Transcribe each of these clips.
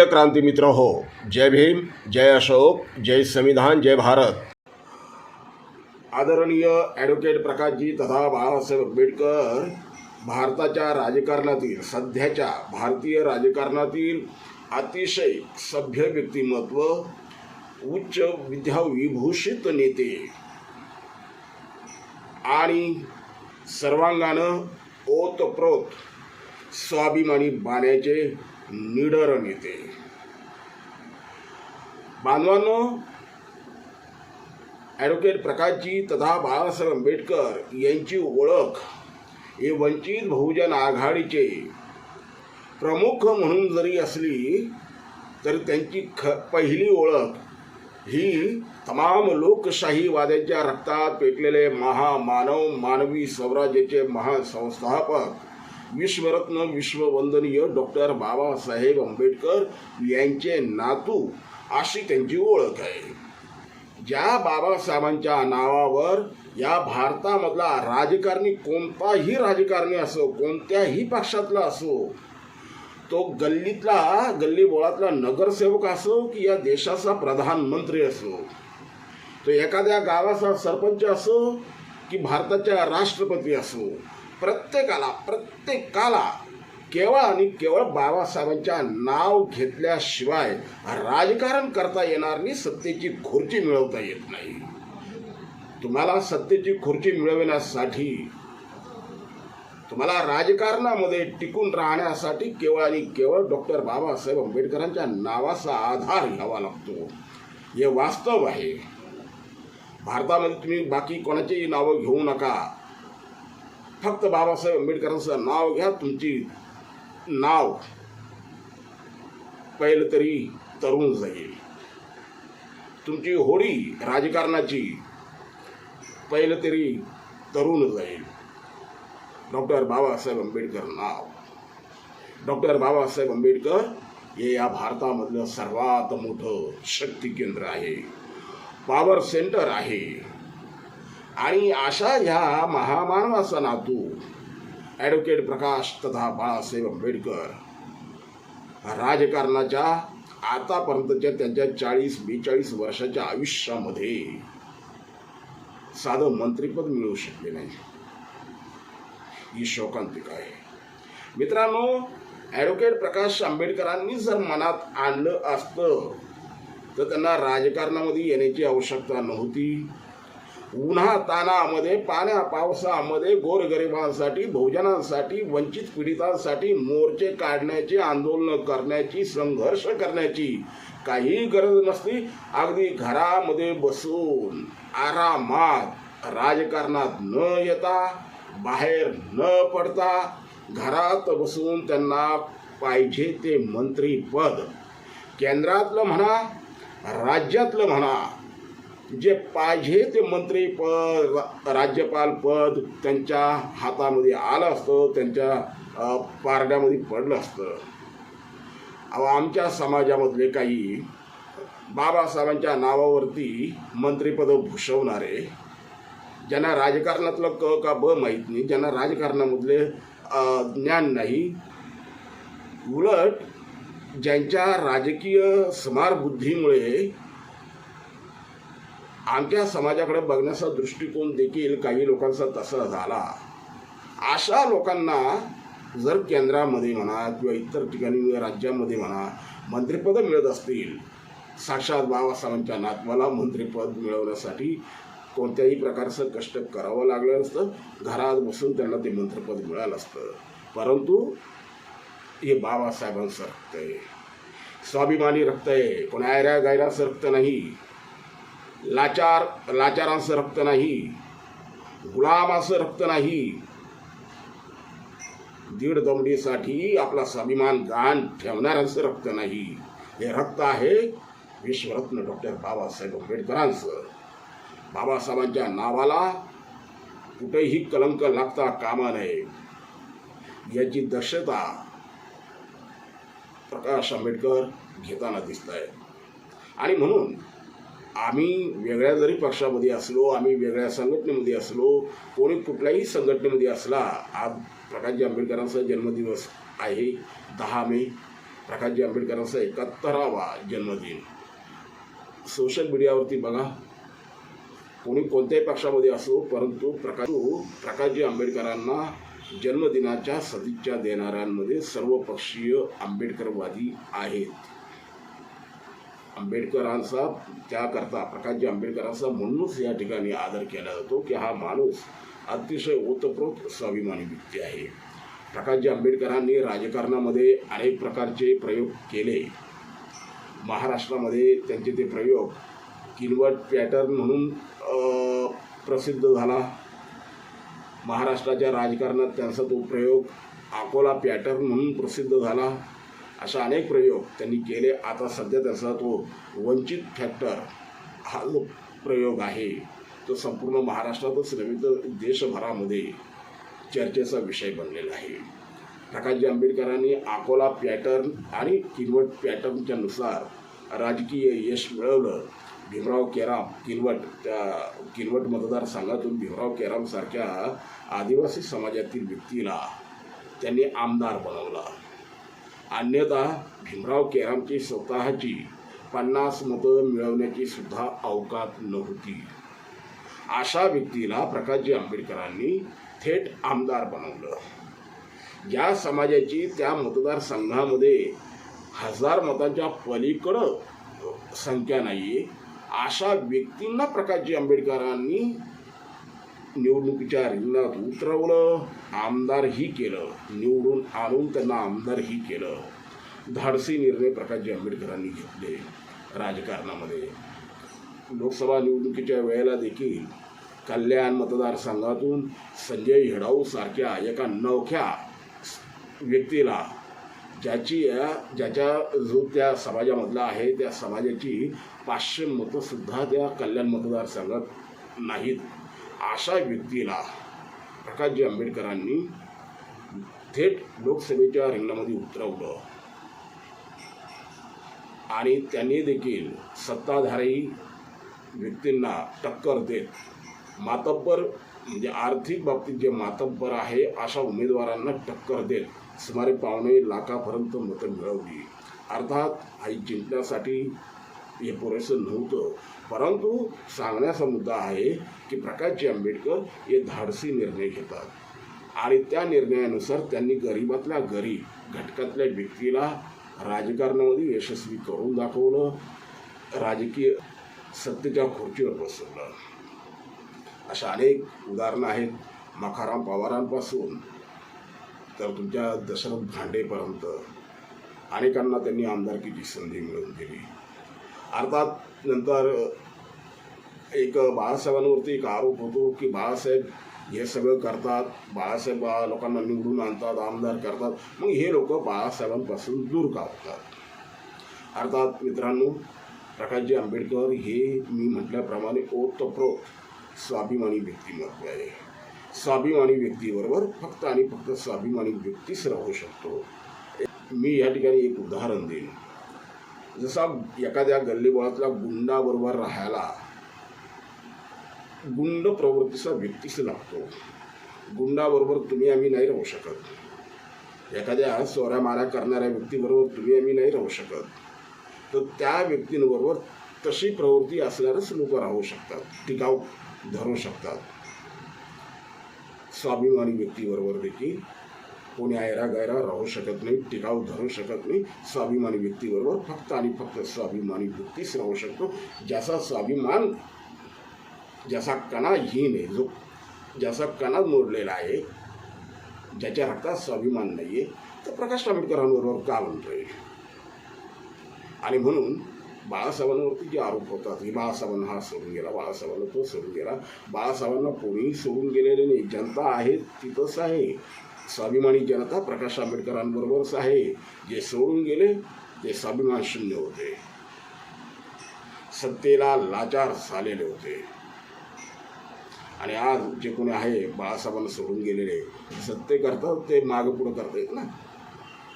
प्रिय क्रांती मित्र हो, जय भीम, जय अशोक, जय संविधान, जय भारत। आदरणीय ॲडव्होकेट प्रकाशजी तथा बाळासाहेब आंबेडकर भारताच्या राजकारणातील, सध्याच्या भारतीय राजकारणातील अतिशय सभ्य व्यक्तिमत्व, उच्च विद्याविभूषित नेते आणि सर्वांगानं ओतप्रोत स्वाभिमानी बाण्याचे निडर नेते। बांधवांनो, ॲडव्होकेट प्रकाशजी तथा बाळासाहेब आंबेडकर यांची ओळख हे वंचित बहुजन आघाडीचे प्रमुख म्हणून जरी असली तरी त्यांची पहिली ओळख ही तमाम लोकशाहीवाद्यांच्या रक्तात पेटलेले महामानव, मानवी स्वराज्याचे महासंस्थापक, विश्वरत्न, विश्ववंदनीय डॉक्टर बाबासाहेब आंबेडकर यांचे नातू अशी त्यांची ओळख आहे। ज्या बाबासाहेबांच्या नावावर या भारतामधला राजकारणी, कोणताही राजकारणी असो, कोणत्याही पक्षातला असो, तो गल्लीतला, गल्लीबोळातला नगरसेवक असो की या देशाचा प्रधानमंत्री असो, तो एखाद्या गावाचा सरपंच असो की भारताच्या राष्ट्रपती असो, प्रत्येकाला केवळ आणि केवळ बाबासाहेबांच्या नाव घेतल्याशिवाय राजकारण करता येणार नाही, सत्तेची खुर्ची मिळवता येत नाही। तुम्हाला सत्तेची खुर्ची मिळवण्यासाठी, तुम्हाला राजकारणामध्ये टिकून राहण्यासाठी केवळ आणि केवळ डॉक्टर बाबासाहेब आंबेडकरांच्या नावाचा आधार घ्यावा लागतो। हे वास्तव आहे। भारतामध्ये तुम्ही बाकी कोणाचीही नावं घेऊ नका, फक्त बाबासाहेब आंबेडकरांचं नाव घ्या। तुमची नाव पहिलं तरी तरुण जाईल, तुमची होडी राजकारणाची पहिलं तरी तरुण जाईल। डॉक्टर बाबासाहेब आंबेडकर नाव, डॉक्टर बाबासाहेब आंबेडकर हे या भारतामधलं सर्वात मोठं शक्ती केंद्र आहे, पॉवर सेंटर आहे। आणि अशा ह्या महामानवाचा नातू ॲडव्होकेट प्रकाश तथा बाळासाहेब आंबेडकर राजकारणाच्या आतापर्यंतच्या त्यांच्या 40-42 वर्षाच्या आयुष्यामध्ये साधं मंत्रिपद मिळवू शकले नाही। ही शोकांतिक आहे मित्रांनो। ॲडव्होकेट प्रकाश आंबेडकरांनी जर मनात आणलं असतं तर त्यांना राजकारणामध्ये येण्याची आवश्यकता नव्हती। उन्हा तानामध्ये, पाण्या पावसामध्ये गोरगरिबांसाठी, बहुजनांसाठी, वंचित पीडितांसाठी मोर्चे काढण्याची, आंदोलन करण्याची, संघर्ष करण्याची काही गरज नसती। अगदी घरामध्ये बसून आरामात, राजकारणात न येता, बाहेर न पडता, घरात बसून त्यांना पाहिजे ते मंत्रीपद, केंद्रातलं म्हणा, राज्यातलं म्हणा, जे पाहिजे ते मंत्रीपद, राज्यपाल पद त्यांच्या हातामध्ये आलं असतं, त्यांच्या पारड्यामध्ये पडलं असतं। आमच्या समाजामधले काही बाबासाहेबांच्या नावावरती मंत्रिपद भूषवणारे, ज्यांना राजकारणातलं क का ब माहीत नाही, ज्यांना राजकारणामधले ज्ञान नाही, उलट ज्यांच्या राजकीय स्मारबुद्धीमुळे आमच्या समाजाकडे बघण्याचा दृष्टिकोन देखील काही लोकांचा तसा झाला, अशा लोकांना जर केंद्रामध्ये म्हणा किंवा इतर ठिकाणी राज्यामध्ये म्हणा मंत्रिपद मिळत असतील, साक्षात बाबासाहेबांच्या नातवाला मंत्रिपद मिळवण्यासाठी कोणत्याही प्रकारचं कष्ट करावं लागलं असतं, घरात बसून त्यांना ते मंत्रिपद मिळालं असतं। परंतु हे बाबासाहेबांचं रक्त आहे, स्वाभिमानी रक्त आहे, कोण आयऱ्या गायराचं रक्त नाही, लाचारांचं रक्त नाही, गुलामाचं रक्त नाही, दीड दमडीसाठी आपला स्वाभिमान गाण ठेवणाऱ्यांचं रक्त नाही। हे रक्त आहे विश्वरत्न डॉक्टर बाबासाहेब आंबेडकरांचं। बाबासाहेबांच्या नावाला कुठेही कलंक लागता कामा नये, याची दक्षता प्रकाश आंबेडकर घेताना दिसत आहे। आणि म्हणून आम्ही वेगळ्या जरी पक्षामध्ये असलो, आम्ही वेगळ्या संघटनेमध्ये असलो, कोणी कुठल्याही संघटनेमध्ये असला, आज प्रकाशजी आंबेडकरांचा जन्मदिवस आहे 10 मे, प्रकाशजी आंबेडकरांचा 71वा जन्मदिन. सोशल मीडियावरती बघा, कोणी कोणत्याही पक्षामध्ये असो, परंतु प्रकाशजी आंबेडकरांना जन्मदिनाच्या सदिच्छा देणाऱ्यांमध्ये सर्वपक्षीय आंबेडकरवादी आहेत. आंबेडकरांचा त्याकरता प्रकाशजी आंबेडकरांचा म्हणूनच या ठिकाणी आदर केला जातो की हा माणूस अतिशय ओतप्रोत स्वाभिमानी व्यक्ती आहे. प्रकाशजी आंबेडकरांनी राजकारणामध्ये अनेक प्रकारचे प्रयोग केले. महाराष्ट्रामध्ये त्यांचे ते प्रयोग किनवट पॅटर्न म्हणून प्रसिद्ध झाला. महाराष्ट्राच्या राजकारणात त्यांचा तो प्रयोग अकोला पॅटर्न म्हणून प्रसिद्ध झाला. अशा अनेक प्रयोग त्यांनी केले. आता सध्या त्याचा तो वंचित फॅक्टर हा जो प्रयोग आहे तो संपूर्ण महाराष्ट्रातच नव्हे तर देशभरामध्ये चर्चेचा विषय बनलेला आहे. प्रकाशजी आंबेडकरांनी अकोला पॅटर्न आणि किनवट पॅटर्नच्या नुसार राजकीय यश मिळवलं. भीमराव केराम किनवट मतदारसंघातून भीमराव केरामसारख्या आदिवासी समाजातील व्यक्तीला त्यांनी आमदार बनवला. अन्यथा भीमराव केरामची स्वतःची 50 मतं मिळवण्याची सुद्धा अवकात नव्हती. अशा व्यक्तीला प्रकाशजी आंबेडकरांनी थेट आमदार बनवलं. ज्या समाजाची त्या मतदारसंघामध्ये 1000 मतांच्या पलीकडं संख्या नाही, अशा व्यक्तींना प्रकाशजी आंबेडकरांनी निवडणुकीच्या रिंगणात उतरवलं, आमदारही केलं, निवडून आणून त्यांना आमदारही केलं. धाडसी निर्णय प्रकाशजी आंबेडकरांनी घेतले. राजकारणामध्ये लोकसभा निवडणुकीच्या वेळेला देखील कल्याण मतदारसंघातून संजय हिडाऊ सारख्या एका नवख्या व्यक्तीला ज्याच्या जो त्या समाजामधला आहे त्या समाजाची 500 मतंसुद्धा त्या कल्याण मतदारसंघात नाहीत, अशा व्यक्तीला प्रकाशजी आंबेडकरांनी थेट लोकसभेच्या रिंगणामध्ये उतरवलं. आणि त्यांनी देखील सत्ताधारी व्यक्तींना टक्कर देत मातब्बर म्हणजे आर्थिक बाबतीत जे मातब्बर आहे अशा उमेदवारांना टक्कर देत सुमारे 1.25 लाखापर्यंत मतं मिळवली. अर्थात आई जिंकण्यासाठी हे पुरेसं नव्हतं, परंतु सांगण्याचा मुद्दा आहे की प्रकाशजी आंबेडकर हे धाडसी निर्णय घेतात आणि त्या निर्णयानुसार त्यांनी गरिबातल्या गरीब घटकातल्या व्यक्तीला राजकारणामध्ये यशस्वी करून दाखवलं, राजकीय सत्तेच्या खुर्चीवर बसवलं. अशा अनेक उदाहरणं आहेत. मखाराम पवारांपासून तर तुमच्या दशरथ भांडेपर्यंत अनेकांना त्यांनी आमदारकीची संधी मिळवून दिली. अर्थात नंतर एक बाळासाहेबांवरती एक आरोप होतो की बाळासाहेब हे सगळं करतात, बाळासाहेब लोकांना निवडून आणतात, आमदार करतात, मग हे लोक बाळासाहेबांपासून दूर का होतात. अर्थात मित्रांनो, प्रकाशजी आंबेडकर हे मी म्हटल्याप्रमाणे ओतप्रोत स्वाभिमानी व्यक्तिमत्व आहे. स्वाभिमानी व्यक्तीबरोबर फक्त आणि फक्त स्वाभिमानी व्यक्तीच राहू शकतो. मी या ठिकाणी एक उदाहरण देईन. जसा एखाद्या गल्लीबोळातल्या गुंडाबरोबर राहायला गुंड प्रवृत्तीचा व्यक्तीच लागतो. गुंडाबरोबर तुम्ही आम्ही नाही राहू शकत. एखाद्या चोऱ्या माऱ्या करणाऱ्या व्यक्तीबरोबर तुम्ही आम्ही नाही राहू शकत. तर त्या व्यक्तींबरोबर तशी प्रवृत्ती असणारच लोक राहू शकतात, टिकाव धरू शकतात. स्वाभिमानी व्यक्तीबरोबर देखील कोणी ऐरा गैरा राहू शकत नाही, टिकाव धरू शकत नाही. स्वाभिमानी व्यक्तीबरोबर फक्त आणि फक्त स्वाभिमानी व्यक्तीच राहू शकतो. ज्याचा स्वाभिमान, ज्याचा कणा हीन आहे, जो ज्याचा कणा मोडलेला आहे, ज्याच्या रक्तात स्वाभिमान नाही आहे, तर प्रकाश आंबेडकरांबरोबर का म्हणतोय. आणि म्हणून बाळासाहेबांवरती जे आरोप होतात की बाळासाहेबांना हा सोडून गेला, बाळासाहेबांना तो सोडून गेला, बाळासाहेबांना कोणीही सोडून गेलेले नाही. जनता आहे तिथंच आहे. स्वाभिमानी जनता प्रकाश आंबेडकरांबरोबरच आहे. जे सोडून गेले ते स्वाभिमान शून्य होते, सत्तेला लाचार झालेले होते. आणि आज जे कोणी आहे बाळासाहेबांना सोडून गेलेले सत्ते करतात, ते मागं पुढं करतायत ना.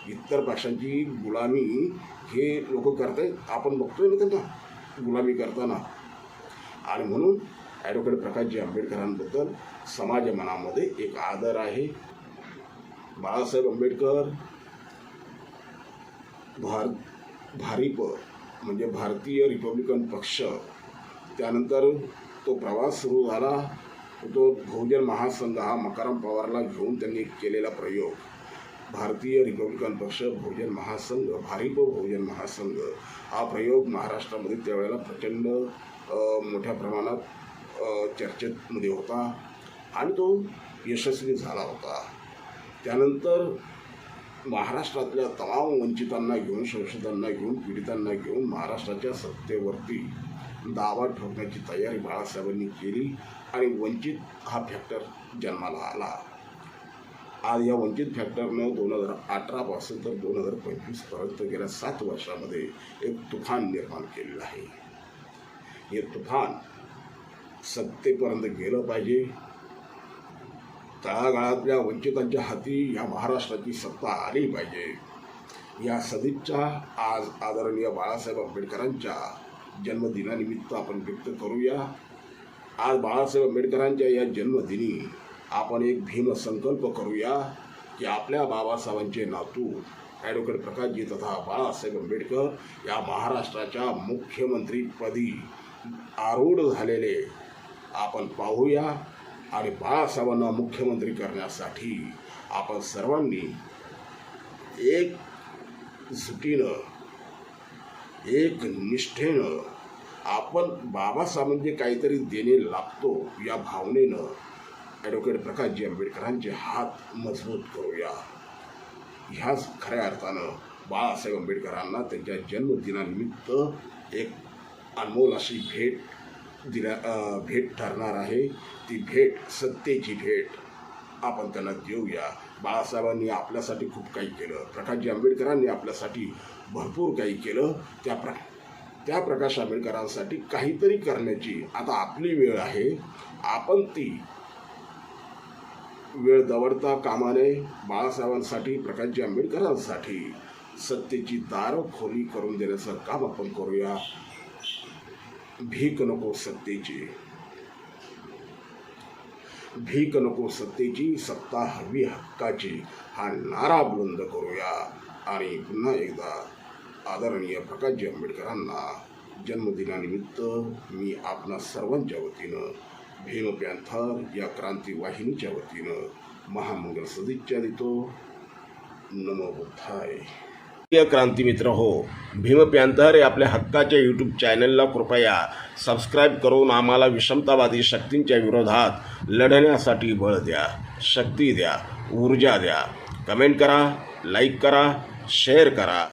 इतर पक्षांची गुलामी हे लोक करतायत, आपण बघतोय ना त्यांना गुलामी करताना. आणि म्हणून ॲडव्होकेट प्रकाशजी आंबेडकरांबद्दल समाज मनामध्ये एक आदर आहे. बाळासाहेब आंबेडकर भारिप म्हणजे भारतीय रिपब्लिकन पक्ष, त्यानंतर तो प्रवास सुरू झाला, तो बहुजन महासंघ हा मकाराम पवारला घेऊन त्यांनी केलेला प्रयोग, भारतीय रिपब्लिकन पक्ष बहुजन महासंघ, भारिप बहुजन महासंघ, हा प्रयोग महाराष्ट्रामध्ये त्यावेळेला प्रचंड मोठ्या प्रमाणात चर्चेमध्ये होता आणि तो यशस्वी झाला होता. त्यानंतर महाराष्ट्रातल्या तमाम वंचितांना घेऊन, शोषितांना घेऊन, पीडितांना घेऊन महाराष्ट्राच्या सत्तेवरती दावा ठोकण्याची तयारी बाळासाहेबांनी केली आणि वंचित हा फॅक्टर जन्माला आला. आज या वंचित फॅक्टरनं 2018 पासून तर 2025 पर्यंत गेल्या 7 वर्षामध्ये एक तुफान निर्माण केलेलं आहे. हे तुफान सत्तेपर्यंत गेलं पाहिजे. तळागाळातल्या वंचितांच्या हाती या महाराष्ट्राची सत्ता आली पाहिजे. या सदिच्छा आज आदरणीय बाळासाहेब आंबेडकरांच्या जन्मदिनानिमित्त आपण व्यक्त करूया. आज बाळासाहेब आंबेडकरांच्या या जन्मदिनी आपण एक भीमसंकल्प करूया की आपल्या बाबासाहेबांचे नातू ॲडव्होकेट प्रकाशजी तथा बाळासाहेब आंबेडकर या महाराष्ट्राच्या मुख्यमंत्रीपदी आरूढ झालेले आपण पाहूया आणि बाळासाहेबांना मुख्यमंत्री करण्यासाठी आपण सर्वांनी एक जुटीनं, एक निष्ठेनं आपण बाबासाहेबांचे काहीतरी देणे लागतो या भावनेनं ॲडव्होकेट प्रकाशजी आंबेडकरांचे हात मजबूत करूया. ह्याच खऱ्या अर्थानं बाळासाहेब आंबेडकरांना त्यांच्या जन्मदिनानिमित्त एक अनमोल अशी भेट ठरणार आहे. ती भेट, सत्तेची भेट आपण त्यांना देऊया. बाळासाहेबांनी आपल्यासाठी खूप काही केलं, प्रकाशजी आंबेडकरांनी आपल्यासाठी भरपूर काही केलं. त्या प्रकाश आंबेडकरांसाठी काहीतरी करण्याची आता आपली वेळ आहे. आपण ती वेळ दवडता कामा नये. बाळासाहेबांसाठी, प्रकाशजी आंबेडकरांसाठी सत्तेची दारं खोली करून देण्याचं काम आपण करूया. भीक नको सत्तेची, भीक नको सत्तेची, सत्ता हवी हक्काची हा नारा बुलंद करूया. आणि पुन्हा एकदा आदरणीय प्रकाशजी आंबेडकरांना जन्मदिनानिमित्त मी आपणा सर्वांच्या वतीनं, भीम पॅन्थर या क्रांती वाहिनीच्या वतीनं महामंगल सदिच्छा देतो. नमो बुद्धाय. क्रांती मित्र हो, भीम पॅन्थर हे आपल्या हक्काच्या यूट्यूब चॅनलला कृपया सबस्क्राईब करून आम्हाला विषमतावादी शक्तींच्या विरोधात लढण्यासाठी बळ द्या, शक्ती द्या, ऊर्जा द्या. कमेंट करा, लाईक करा, शेअर करा.